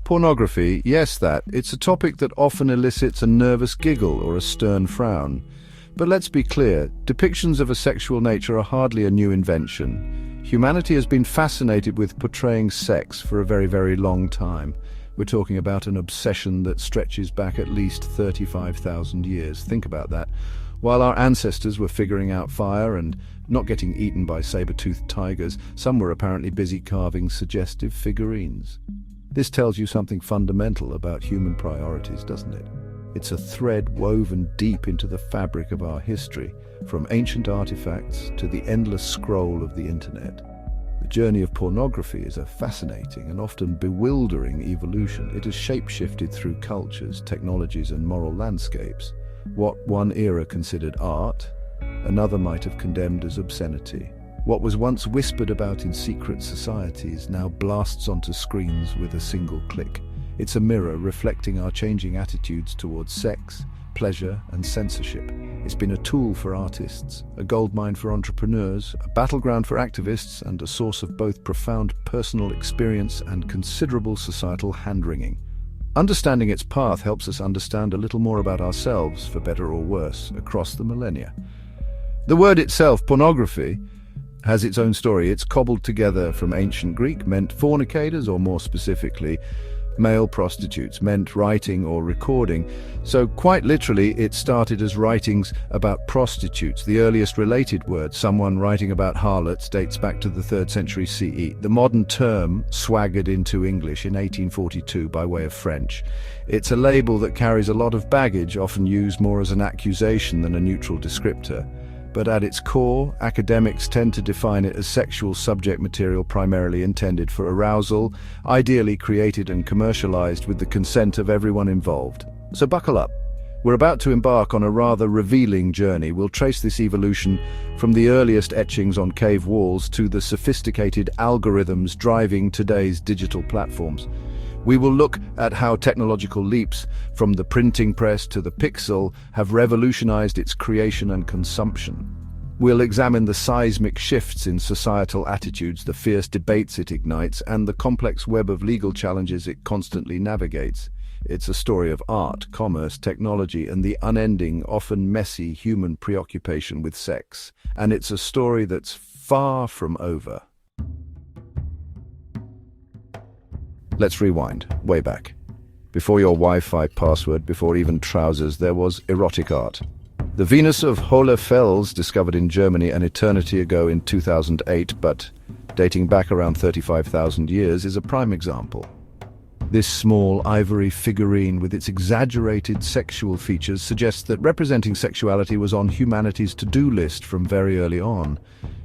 Pornography, yes, that. It's a topic that often elicits a nervous giggle or a stern frown. But let's be clear, depictions of a sexual nature are hardly a new invention. Humanity has been fascinated with portraying sex for a very, very long time. We're talking about an obsession that stretches back at least 35,000 years. Think about that. While our ancestors were figuring out fire and not getting eaten by saber-toothed tigers, some were apparently busy carving suggestive figurines. This tells you something fundamental about human priorities, doesn't it? It's a thread woven deep into the fabric of our history, from ancient artifacts to the endless scroll of the internet. The journey of pornography is a fascinating and often bewildering evolution. It has shape-shifted through cultures, technologies, and moral landscapes. What one era considered art, another might have condemned as obscenity. What was once whispered about in secret societies now blasts onto screens with a single click. It's a mirror reflecting our changing attitudes towards sex, pleasure, and censorship. It's been a tool for artists, a goldmine for entrepreneurs, a battleground for activists, and a source of both profound personal experience and considerable societal hand-wringing. Understanding its path helps us understand a little more about ourselves, for better or worse, across the millennia. The word itself, pornography, has its own story. It's cobbled together from ancient Greek, meant fornicators, or more specifically, male prostitutes, meant writing or recording. So quite literally, it started as writings about prostitutes. The earliest related word, someone writing about harlots, dates back to the 3rd century CE. The modern term swaggered into English in 1842 by way of French. It's a label that carries a lot of baggage, often used more as an accusation than a neutral descriptor. But at its core, academics tend to define it as sexual subject material primarily intended for arousal, ideally created and commercialized with the consent of everyone involved. So buckle up. We're about to embark on a rather revealing journey. We'll trace this evolution from the earliest etchings on cave walls to the sophisticated algorithms driving today's digital platforms. We will look at how technological leaps, from the printing press to the pixel, have revolutionized its creation and consumption. We'll examine the seismic shifts in societal attitudes, the fierce debates it ignites, and the complex web of legal challenges it constantly navigates. It's a story of art, commerce, technology, and the unending, often messy human preoccupation with sex. And it's a story that's far from over. Let's rewind, way back. Before your Wi-Fi password, before even trousers, there was erotic art. The Venus of Hohlefels, discovered in Germany an eternity ago in 2008, but dating back around 35,000 years, is a prime example. This small ivory figurine with its exaggerated sexual features suggests that representing sexuality was on humanity's to-do list from very early on.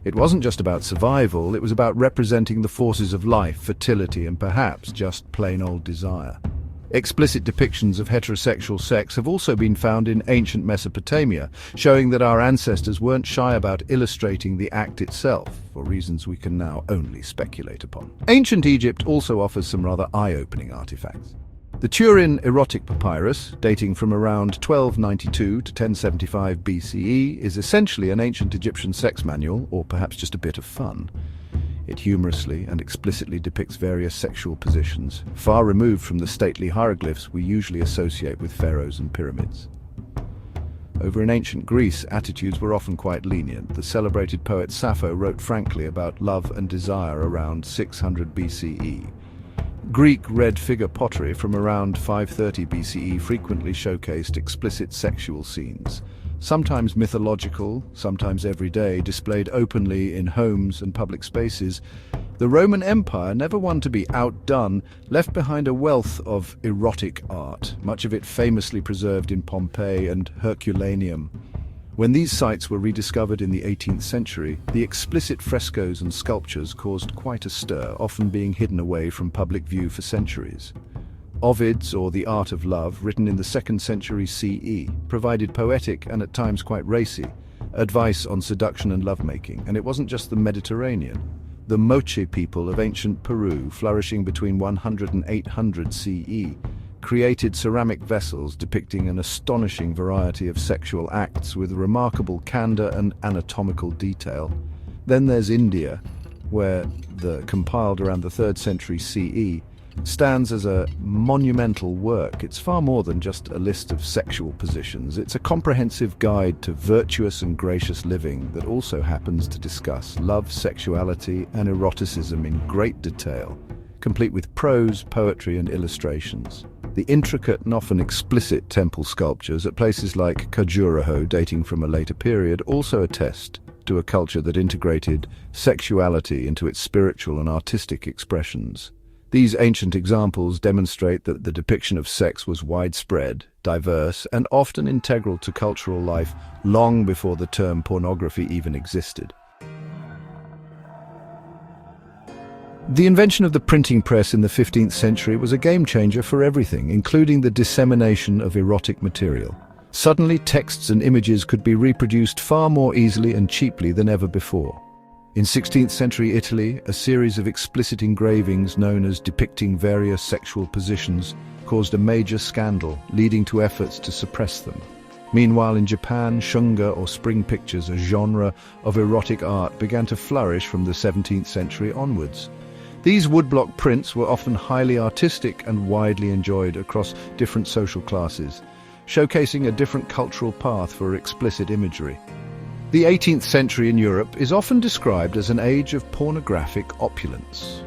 It wasn't just about survival, it was about representing the forces of life, fertility, and perhaps just plain old desire. Explicit depictions of heterosexual sex have also been found in ancient Mesopotamia, showing that our ancestors weren't shy about illustrating the act itself, for reasons we can now only speculate upon. Ancient Egypt also offers some rather eye-opening artifacts. The Turin erotic papyrus, dating from around 1292 to 1075 BCE, is essentially an ancient Egyptian sex manual, or perhaps just a bit of fun. It humorously and explicitly depicts various sexual positions, far removed from the stately hieroglyphs we usually associate with pharaohs and pyramids. Over in ancient Greece, attitudes were often quite lenient. The celebrated poet Sappho wrote frankly about love and desire around 600 BCE. Greek red figure pottery from around 530 BCE frequently showcased explicit sexual scenes, sometimes mythological, sometimes everyday, displayed openly in homes and public spaces. The Roman Empire, never one to be outdone, left behind a wealth of erotic art, much of it famously preserved in Pompeii and Herculaneum. When these sites were rediscovered in the 18th century, the explicit frescoes and sculptures caused quite a stir, often being hidden away from public view for centuries. Ovid's, or The Art of Love, written in the 2nd century CE, provided poetic and at times quite racy advice on seduction and lovemaking, and it wasn't just the Mediterranean. The Moche people of ancient Peru, flourishing between 100 and 800 CE, created ceramic vessels depicting an astonishing variety of sexual acts with remarkable candor and anatomical detail. Then there's India, compiled around the 3rd century CE, stands as a monumental work. It's far more than just a list of sexual positions. It's a comprehensive guide to virtuous and gracious living that also happens to discuss love, sexuality, and eroticism in great detail, complete with prose, poetry, and illustrations. The intricate and often explicit temple sculptures at places like Khajuraho, dating from a later period, also attest to a culture that integrated sexuality into its spiritual and artistic expressions. These ancient examples demonstrate that the depiction of sex was widespread, diverse, and often integral to cultural life long before the term pornography even existed. The invention of the printing press in the 15th century was a game-changer for everything, including the dissemination of erotic material. Suddenly, texts and images could be reproduced far more easily and cheaply than ever before. In 16th century Italy, a series of explicit engravings known as depicting various sexual positions caused a major scandal, leading to efforts to suppress them. Meanwhile, in Japan, shunga or spring pictures, a genre of erotic art, began to flourish from the 17th century onwards. These woodblock prints were often highly artistic and widely enjoyed across different social classes, showcasing a different cultural path for explicit imagery. The 18th century in Europe is often described as an age of pornographic opulence.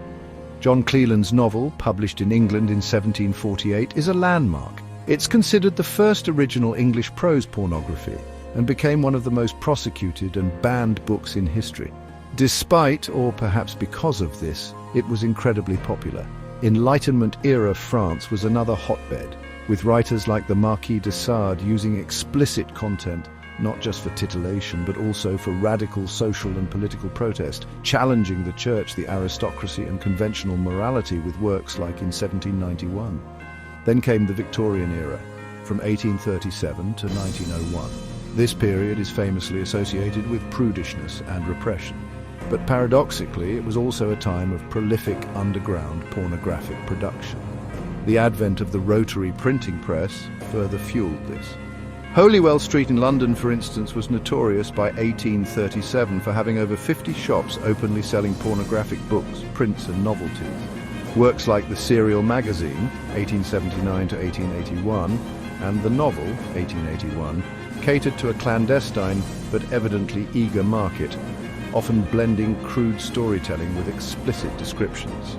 John Cleland's novel, published in England in 1748, is a landmark. It's considered the first original English prose pornography and became one of the most prosecuted and banned books in history. Despite, or perhaps because of this, it was incredibly popular. Enlightenment-era France was another hotbed, with writers like the Marquis de Sade using explicit content not just for titillation but also for radical social and political protest, challenging the church, the aristocracy and conventional morality with works like in 1791. Then came the Victorian era, from 1837 to 1901. This period is famously associated with prudishness and repression. But paradoxically, it was also a time of prolific underground pornographic production. The advent of the rotary printing press further fueled this. Holywell Street in London, for instance, was notorious by 1837 for having over 50 shops openly selling pornographic books, prints and novelties. Works like the Serial Magazine, 1879 to 1881, and the Novel, 1881, catered to a clandestine but evidently eager market, often blending crude storytelling with explicit descriptions.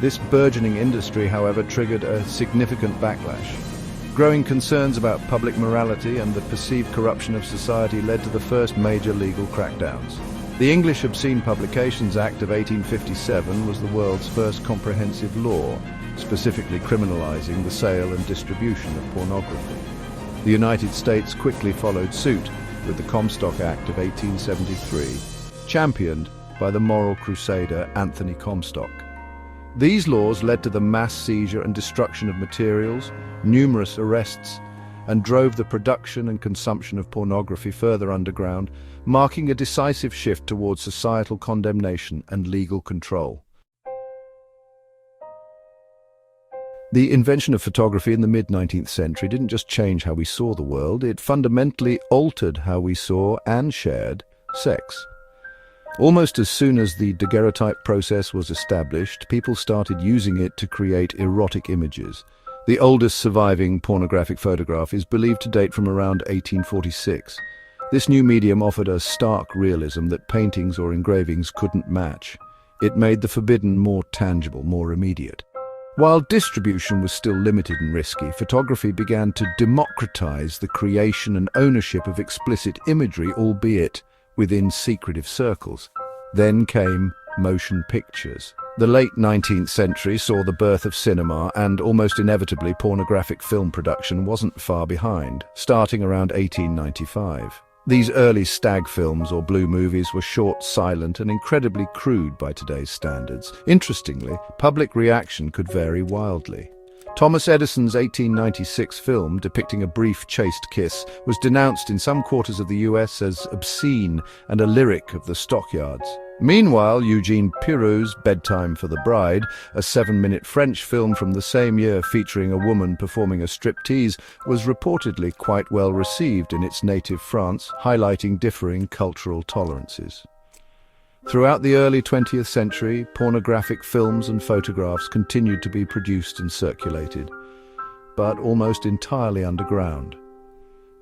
This burgeoning industry, however, triggered a significant backlash. Growing concerns about public morality and the perceived corruption of society led to the first major legal crackdowns. The English Obscene Publications Act of 1857 was the world's first comprehensive law, specifically criminalizing the sale and distribution of pornography. The United States quickly followed suit with the Comstock Act of 1873, championed by the moral crusader Anthony Comstock. These laws led to the mass seizure and destruction of materials, numerous arrests, and drove the production and consumption of pornography further underground, marking a decisive shift towards societal condemnation and legal control. The invention of photography in the mid-19th century didn't just change how we saw the world, it fundamentally altered how we saw and shared sex. Almost as soon as the daguerreotype process was established, people started using it to create erotic images. The oldest surviving pornographic photograph is believed to date from around 1846. This new medium offered a stark realism that paintings or engravings couldn't match. It made the forbidden more tangible, more immediate. While distribution was still limited and risky, photography began to democratize the creation and ownership of explicit imagery, albeit within secretive circles. Then came motion pictures. The late 19th century saw the birth of cinema, and almost inevitably pornographic film production wasn't far behind, starting around 1895. These early stag films or blue movies were short, silent, and incredibly crude by today's standards. Interestingly, public reaction could vary wildly. Thomas Edison's 1896 film depicting a brief, chaste kiss was denounced in some quarters of the US as obscene and a lyric of the stockyards. Meanwhile, Eugene Pirrou's Bedtime for the Bride, a 7-minute French film from the same year featuring a woman performing a striptease, was reportedly quite well received in its native France, highlighting differing cultural tolerances. Throughout the early 20th century, pornographic films and photographs continued to be produced and circulated, but almost entirely underground.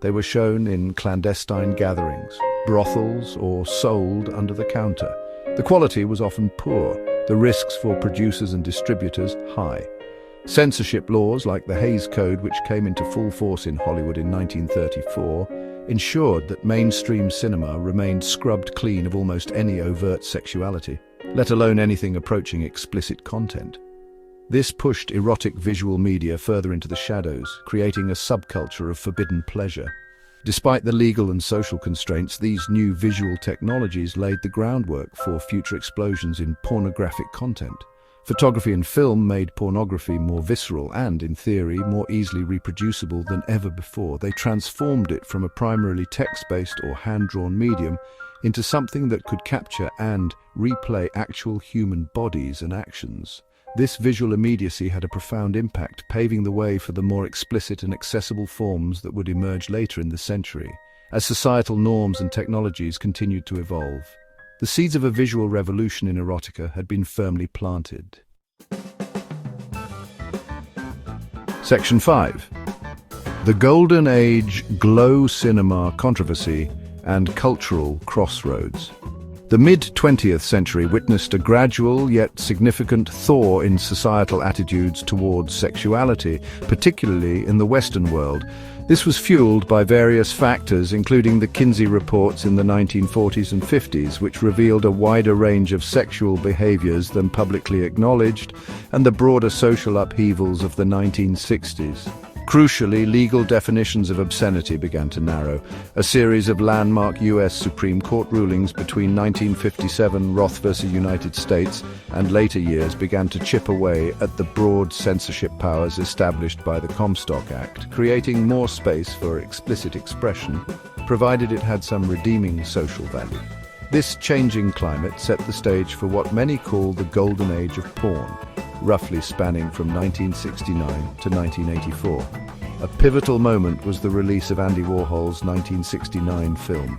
They were shown in clandestine gatherings, brothels, or sold under the counter. The quality was often poor, the risks for producers and distributors high. Censorship laws like the Hays Code, which came into full force in Hollywood in 1934, ensured that mainstream cinema remained scrubbed clean of almost any overt sexuality, let alone anything approaching explicit content. This pushed erotic visual media further into the shadows, creating a subculture of forbidden pleasure. Despite the legal and social constraints, these new visual technologies laid the groundwork for future explosions in pornographic content. Photography and film made pornography more visceral and, in theory, more easily reproducible than ever before. They transformed it from a primarily text-based or hand-drawn medium into something that could capture and replay actual human bodies and actions. This visual immediacy had a profound impact, paving the way for the more explicit and accessible forms that would emerge later in the century, as societal norms and technologies continued to evolve. The seeds of a visual revolution in erotica had been firmly planted. Section 5. The Golden Age Glow Cinema Controversy and Cultural Crossroads. The mid-20th century witnessed a gradual yet significant thaw in societal attitudes towards sexuality, particularly in the Western world. This was fueled by various factors, including the Kinsey reports in the 1940s and 50s, which revealed a wider range of sexual behaviors than publicly acknowledged, and the broader social upheavals of the 1960s. Crucially, legal definitions of obscenity began to narrow. A series of landmark U.S. Supreme Court rulings between 1957 Roth v. United States and later years began to chip away at the broad censorship powers established by the Comstock Act, creating more space for explicit expression, provided it had some redeeming social value. This changing climate set the stage for what many call the Golden Age of porn, roughly spanning from 1969 to 1984. A pivotal moment was the release of Andy Warhol's 1969 film.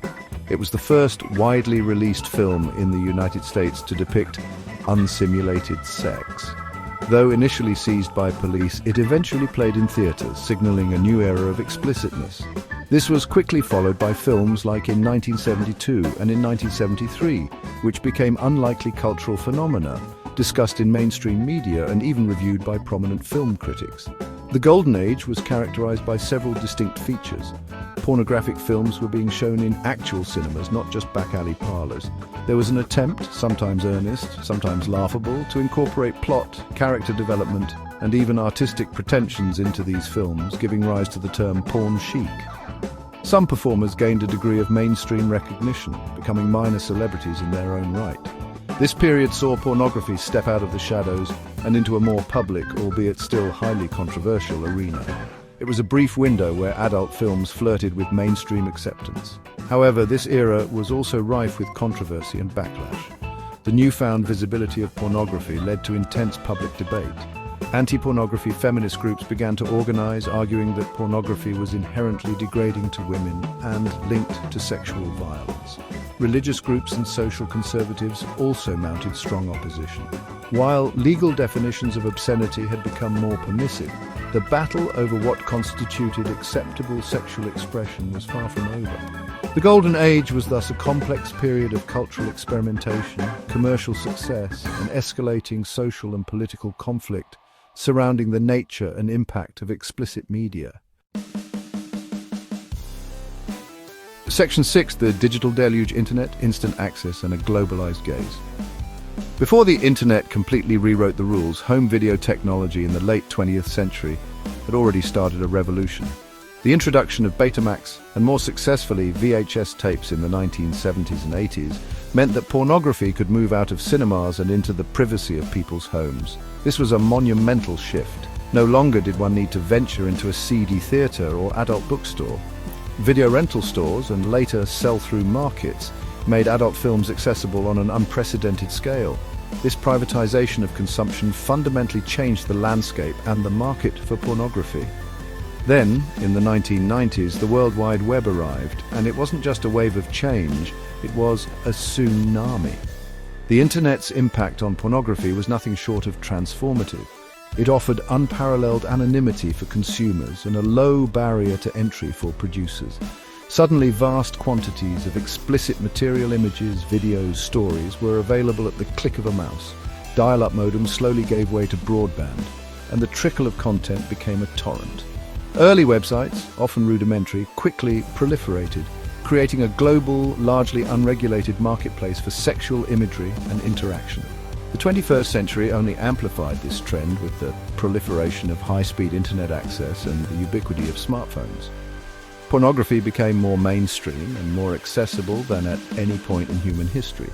It was the first widely released film in the United States to depict unsimulated sex. Though initially seized by police, it eventually played in theaters, signaling a new era of explicitness. This was quickly followed by films like in 1972 and in 1973, which became unlikely cultural phenomena, discussed in mainstream media and even reviewed by prominent film critics. The Golden Age was characterized by several distinct features. Pornographic films were being shown in actual cinemas, not just back-alley parlors. There was an attempt, sometimes earnest, sometimes laughable, to incorporate plot, character development, and even artistic pretensions into these films, giving rise to the term porn chic. Some performers gained a degree of mainstream recognition, becoming minor celebrities in their own right. This period saw pornography step out of the shadows and into a more public, albeit still highly controversial, arena. It was a brief window where adult films flirted with mainstream acceptance. However, this era was also rife with controversy and backlash. The newfound visibility of pornography led to intense public debate. Anti-pornography feminist groups began to organize, arguing that pornography was inherently degrading to women and linked to sexual violence. Religious groups and social conservatives also mounted strong opposition. While legal definitions of obscenity had become more permissive, the battle over what constituted acceptable sexual expression was far from over. The Golden Age was thus a complex period of cultural experimentation, commercial success, and escalating social and political conflict surrounding the nature and impact of explicit media. Section 6, the digital deluge: internet, instant access, and a globalized gaze. Before the internet completely rewrote the rules, home video technology in the late 20th century had already started a revolution. The introduction of Betamax, and more successfully VHS tapes in the 1970s and 80s, meant that pornography could move out of cinemas and into the privacy of people's homes. This was a monumental shift. No longer did one need to venture into a seedy theater or adult bookstore. Video rental stores and later sell-through markets made adult films accessible on an unprecedented scale. This privatization of consumption fundamentally changed the landscape and the market for pornography. Then, in the 1990s, the World Wide Web arrived, and it wasn't just a wave of change, it was a tsunami. The Internet's impact on pornography was nothing short of transformative. It offered unparalleled anonymity for consumers and a low barrier to entry for producers. Suddenly, vast quantities of explicit material, images, videos, stories were available at the click of a mouse. Dial-up modems slowly gave way to broadband, and the trickle of content became a torrent. Early websites, often rudimentary, quickly proliferated, creating a global, largely unregulated marketplace for sexual imagery and interaction. The 21st century only amplified this trend with the proliferation of high-speed internet access and the ubiquity of smartphones. Pornography became more mainstream and more accessible than at any point in human history.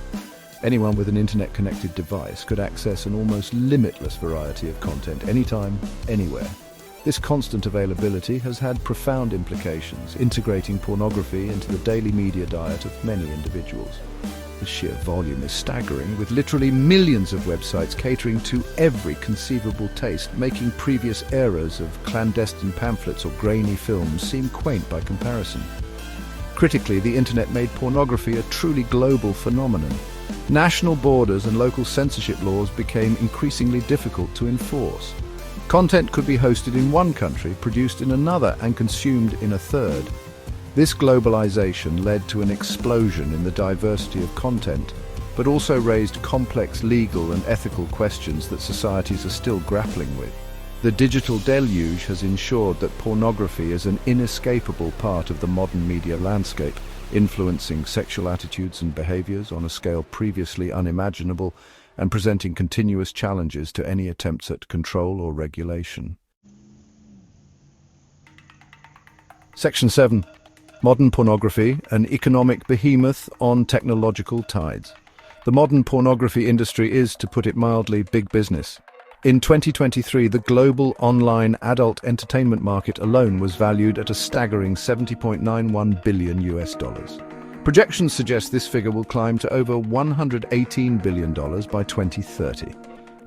Anyone with an internet-connected device could access an almost limitless variety of content anytime, anywhere. This constant availability has had profound implications, integrating pornography into the daily media diet of many individuals. The sheer volume is staggering, with literally millions of websites catering to every conceivable taste, making previous eras of clandestine pamphlets or grainy films seem quaint by comparison. Critically, the internet made pornography a truly global phenomenon. National borders and local censorship laws became increasingly difficult to enforce. Content could be hosted in one country, produced in another, and consumed in a third. This globalization led to an explosion in the diversity of content, but also raised complex legal and ethical questions that societies are still grappling with. The digital deluge has ensured that pornography is an inescapable part of the modern media landscape, influencing sexual attitudes and behaviors on a scale previously unimaginable and presenting continuous challenges to any attempts at control or regulation. Section 7. Modern pornography, an economic behemoth on technological tides. The modern pornography industry is, to put it mildly, big business. In 2023, the global online adult entertainment market alone was valued at a staggering $70.91 billion. Projections suggest this figure will climb to over $118 billion by 2030.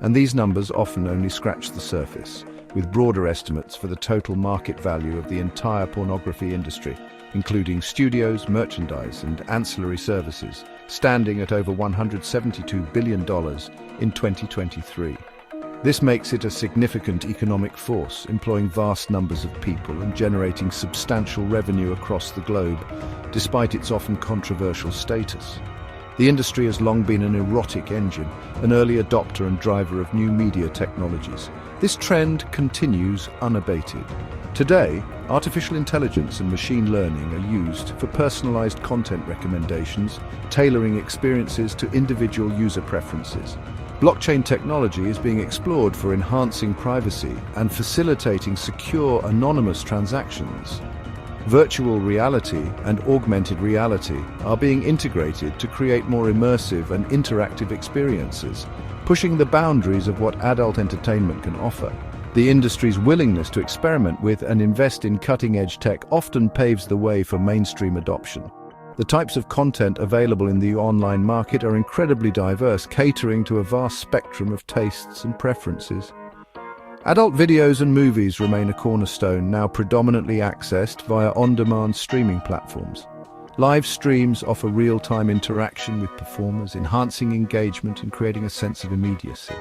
And these numbers often only scratch the surface, with broader estimates for the total market value of the entire pornography industry, including studios, merchandise, and ancillary services, standing at over $172 billion in 2023. This makes it a significant economic force, employing vast numbers of people and generating substantial revenue across the globe, despite its often controversial status. The industry has long been an erotic engine, an early adopter and driver of new media technologies. This trend continues unabated. Today, artificial intelligence and machine learning are used for personalized content recommendations, tailoring experiences to individual user preferences. Blockchain technology is being explored for enhancing privacy and facilitating secure, anonymous transactions. Virtual reality and augmented reality are being integrated to create more immersive and interactive experiences, pushing the boundaries of what adult entertainment can offer. The industry's willingness to experiment with and invest in cutting-edge tech often paves the way for mainstream adoption. The types of content available in the online market are incredibly diverse, catering to a vast spectrum of tastes and preferences. Adult videos and movies remain a cornerstone, now predominantly accessed via on-demand streaming platforms. Live streams offer real-time interaction with performers, enhancing engagement and creating a sense of immediacy.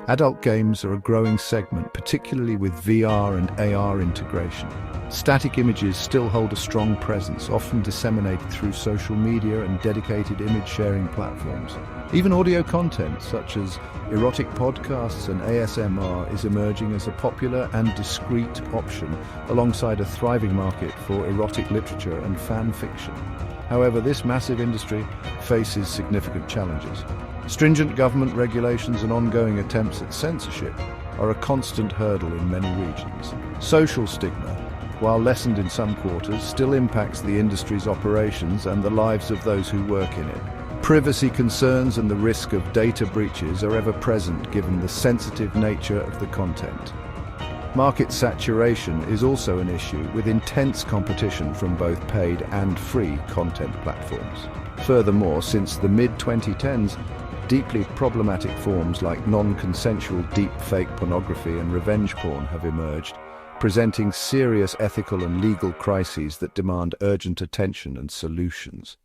Adult games are a growing segment, particularly with VR and AR integration. Static images still hold a strong presence, often disseminated through social media and dedicated image-sharing platforms. Even audio content, such as erotic podcasts and ASMR, is emerging as a popular and discreet option, alongside a thriving market for erotic literature and fan fiction. However, this massive industry faces significant challenges. Stringent government regulations and ongoing attempts at censorship are a constant hurdle in many regions. Social stigma, while lessened in some quarters, still impacts the industry's operations and the lives of those who work in it. Privacy concerns and the risk of data breaches are ever present given the sensitive nature of the content. Market saturation is also an issue, with intense competition from both paid and free content platforms. Furthermore, since the mid-2010s, deeply problematic forms like non-consensual deep-fake pornography and revenge porn have emerged, presenting serious ethical and legal crises that demand urgent attention and solutions.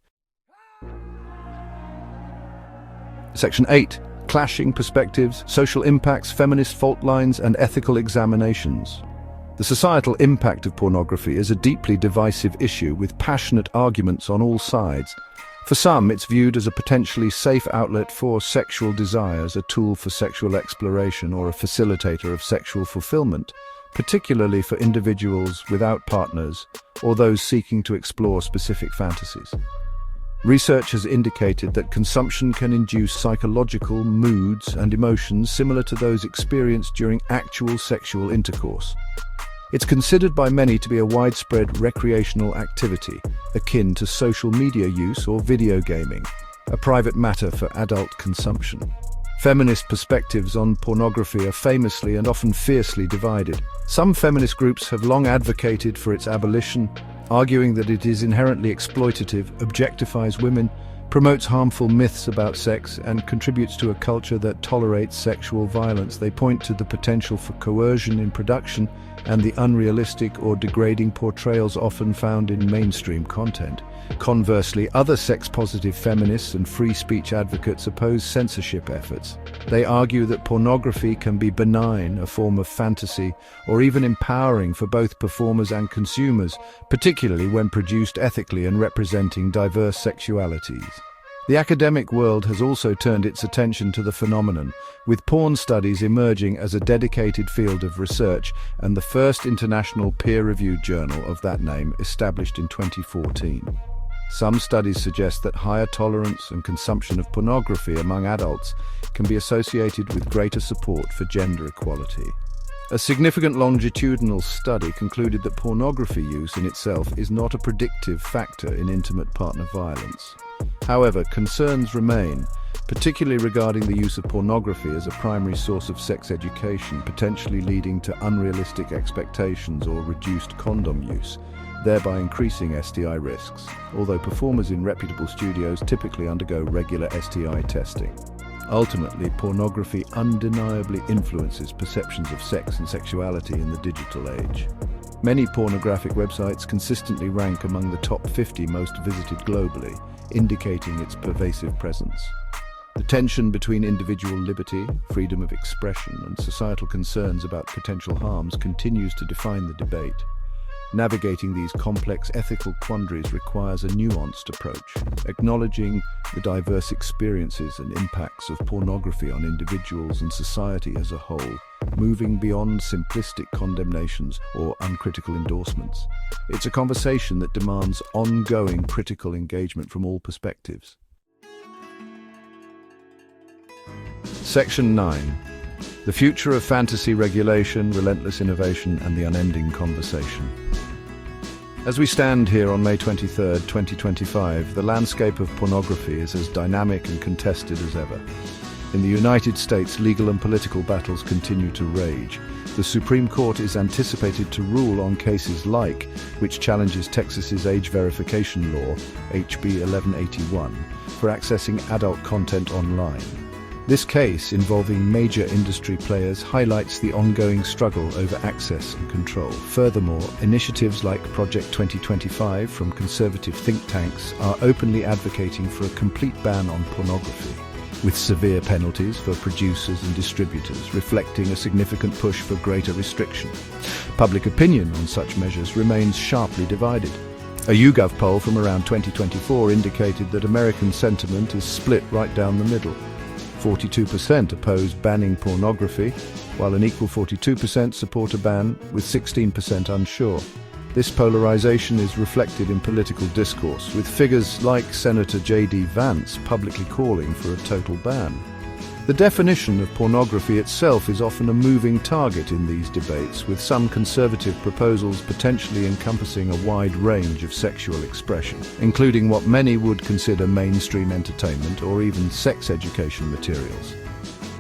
Section 8. Clashing perspectives, social impacts, feminist fault lines, and ethical examinations. The societal impact of pornography is a deeply divisive issue with passionate arguments on all sides. For some, it's viewed as a potentially safe outlet for sexual desires, a tool for sexual exploration, or a facilitator of sexual fulfillment, particularly for individuals without partners or those seeking to explore specific fantasies. Research has indicated that consumption can induce psychological moods and emotions similar to those experienced during actual sexual intercourse. It's considered by many to be a widespread recreational activity, akin to social media use or video gaming, a private matter for adult consumption. Feminist perspectives on pornography are famously and often fiercely divided. Some feminist groups have long advocated for its abolition, arguing that it is inherently exploitative, objectifies women, promotes harmful myths about sex, and contributes to a culture that tolerates sexual violence. They point to the potential for coercion in production and the unrealistic or degrading portrayals often found in mainstream content. Conversely, other sex-positive feminists and free speech advocates oppose censorship efforts. They argue that pornography can be benign, a form of fantasy, or even empowering for both performers and consumers, particularly when produced ethically and representing diverse sexualities. The academic world has also turned its attention to the phenomenon, with porn studies emerging as a dedicated field of research and the first international peer-reviewed journal of that name established in 2014. Some studies suggest that higher tolerance and consumption of pornography among adults can be associated with greater support for gender equality. A significant longitudinal study concluded that pornography use in itself is not a predictive factor in intimate partner violence. However, concerns remain, particularly regarding the use of pornography as a primary source of sex education, potentially leading to unrealistic expectations or reduced condom use, thereby increasing STI risks, although performers in reputable studios typically undergo regular STI testing. Ultimately, pornography undeniably influences perceptions of sex and sexuality in the digital age. Many pornographic websites consistently rank among the top 50 most visited globally, indicating its pervasive presence. The tension between individual liberty, freedom of expression, and societal concerns about potential harms continues to define the debate. Navigating these complex ethical quandaries requires a nuanced approach, acknowledging the diverse experiences and impacts of pornography on individuals and society as a whole, moving beyond simplistic condemnations or uncritical endorsements. It's a conversation that demands ongoing critical engagement from all perspectives. Section 9. The future of fantasy regulation, relentless innovation, and the unending conversation. As we stand here on May 23, 2025, the landscape of pornography is as dynamic and contested as ever. In the United States, legal and political battles continue to rage. The Supreme Court is anticipated to rule on cases like which challenges Texas's age verification law, HB 1181, for accessing adult content online. This case, involving major industry players, highlights the ongoing struggle over access and control. Furthermore, initiatives like Project 2025 from conservative think tanks are openly advocating for a complete ban on pornography, with severe penalties for producers and distributors, reflecting a significant push for greater restriction. Public opinion on such measures remains sharply divided. A YouGov poll from around 2024 indicated that American sentiment is split right down the middle. 42% oppose banning pornography, while an equal 42% support a ban, with 16% unsure. This polarization is reflected in political discourse, with figures like Senator J.D. Vance publicly calling for a total ban. The definition of pornography itself is often a moving target in these debates, with some conservative proposals potentially encompassing a wide range of sexual expression, including what many would consider mainstream entertainment or even sex education materials.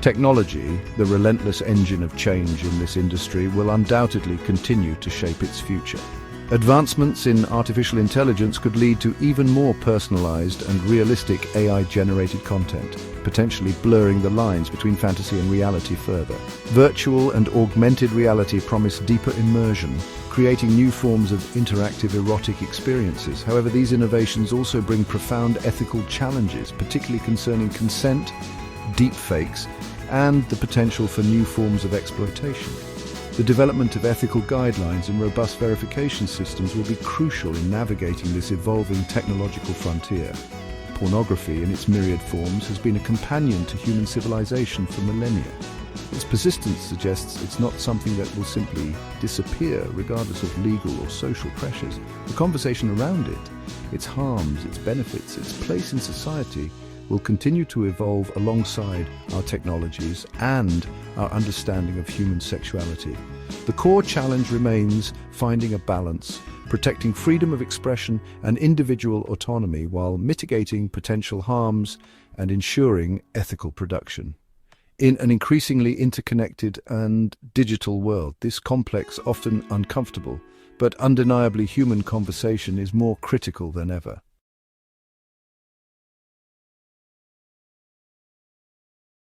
Technology, the relentless engine of change in this industry, will undoubtedly continue to shape its future. Advancements in artificial intelligence could lead to even more personalized and realistic AI-generated content, potentially blurring the lines between fantasy and reality further. Virtual and augmented reality promise deeper immersion, creating new forms of interactive erotic experiences. However, these innovations also bring profound ethical challenges, particularly concerning consent deepfakes, and the potential for new forms of exploitation. The development of ethical guidelines and robust verification systems will be crucial in navigating this evolving technological frontier. Pornography, in its myriad forms, has been a companion to human civilization for millennia. Its persistence suggests it's not something that will simply disappear regardless of legal or social pressures. The conversation around it, its harms, its benefits, its place in society, will continue to evolve alongside our technologies and our understanding of human sexuality. The core challenge remains finding a balance, protecting freedom of expression and individual autonomy while mitigating potential harms and ensuring ethical production. In an increasingly interconnected and digital world, this complex, often uncomfortable, but undeniably human conversation is more critical than ever.